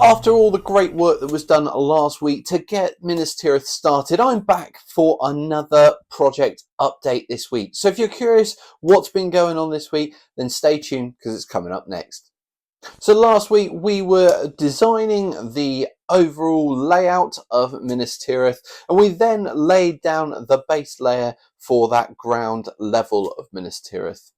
After all the great work that was done last week to get Minas Tirith started, I'm back for another project update this week. So if you're curious what's been going on this week, then stay tuned because it's coming up next. So last week we were designing the overall layout of Minas Tirith, and we then laid down the base layer for that ground level of Minas Tirith.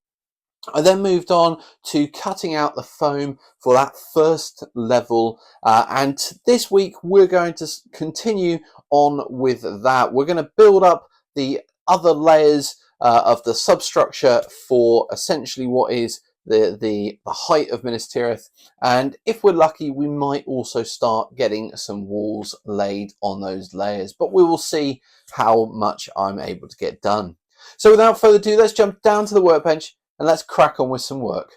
I then moved on to cutting out the foam for that first level, and this week we're going to continue on with that. We're going to build up the other layers of the substructure for essentially what is the height of Minas Tirith, and if we're lucky we might also start getting some walls laid on those layers, but we will see how much I'm able to get done. So without further ado, let's jump down to the workbench and let's crack on with some work.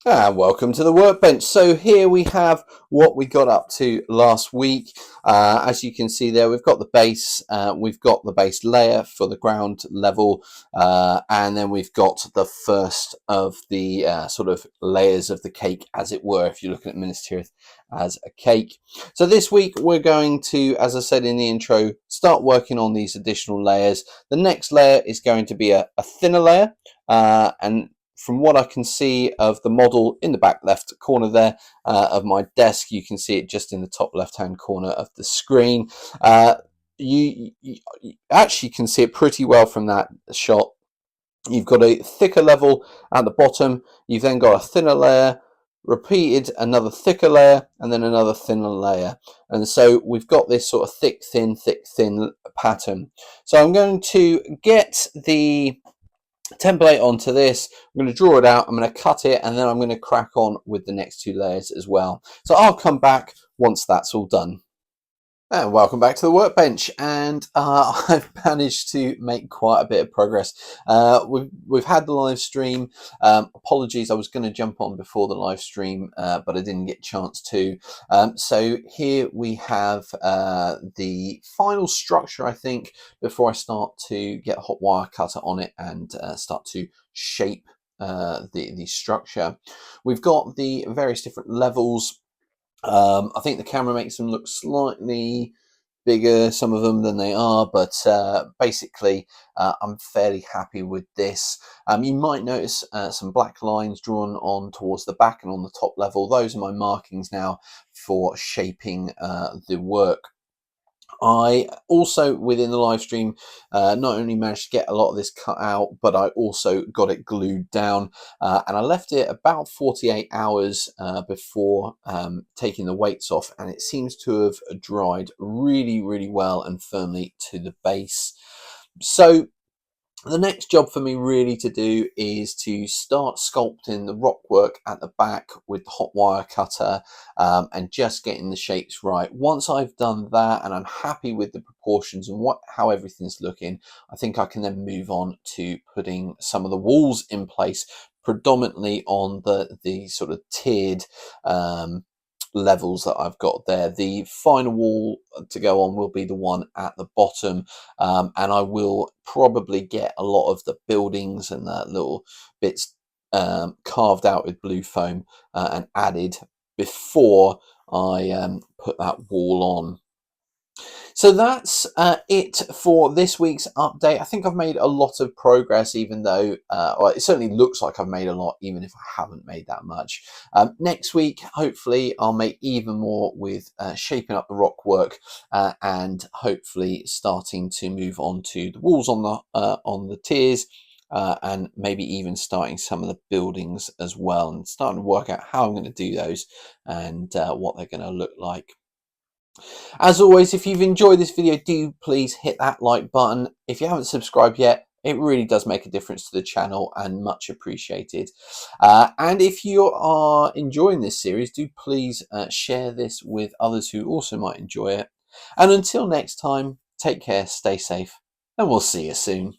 Welcome to the workbench. So here we have what we got up to last week. As you can see there, we've got the base, we've got the base layer for the ground level, and then we've got the first of the sort of layers of the cake, as it were, if you're looking at Minas Tirith as a cake. So this week we're going to, as I said in the intro, start working on these additional layers. The next layer is going to be a thinner layer, and from what I can see of the model in the back left corner there of my desk, you can see it just in the top left hand corner of the screen. You actually can see it pretty well from that shot. You've got a thicker level at the bottom, you've then got a thinner layer, repeated another thicker layer, and then another thinner layer. And so we've got this sort of thick, thin pattern. So I'm going to get the template onto this. I'm going to draw it out, I'm going to cut it, and then I'm going to crack on with the next two layers as well. So I'll come back once that's all done. And welcome back to the workbench, and I've managed to make quite a bit of progress. We've had the live stream. Apologies, I was going to jump on before the live stream, but I didn't get a chance to. So here we have the final structure, I think, before I start to get a hot wire cutter on it and start to shape the structure. We've got the various different levels. I think the camera makes them look slightly bigger, some of them, than they are, but basically I'm fairly happy with this. You might notice some black lines drawn on towards the back and on the top level. Those are my markings now for shaping the work. I also, within the live stream, not only managed to get a lot of this cut out, but I also got it glued down, and I left it about 48 hours before taking the weights off, and it seems to have dried really well and firmly to the base. So the next job for me really to do is to start sculpting the rock work at the back with the hot wire cutter, and just getting the shapes right. Once I've done that and I'm happy with the proportions and how everything's looking, I think I can then move on to putting some of the walls in place, predominantly on the sort of tiered levels that I've got there. The final wall to go on will be the one at the bottom, and I will probably get a lot of the buildings and the little bits carved out with blue foam and added before I put that wall on. So that's it for this week's update. I think I've made a lot of progress, even though, well, it certainly looks like I've made a lot, even if I haven't made that much. Next week, hopefully, I'll make even more with shaping up the rock work, and hopefully starting to move on to the walls on the tiers. And maybe even starting some of the buildings as well, and starting to work out how I'm going to do those and what they're going to look like. As always, if you've enjoyed this video, do please hit that like button. If you haven't subscribed yet, it really does make a difference to the channel and much appreciated. And if you are enjoying this series, do please share this with others who also might enjoy it. And until next time, take care, stay safe, and we'll see you soon.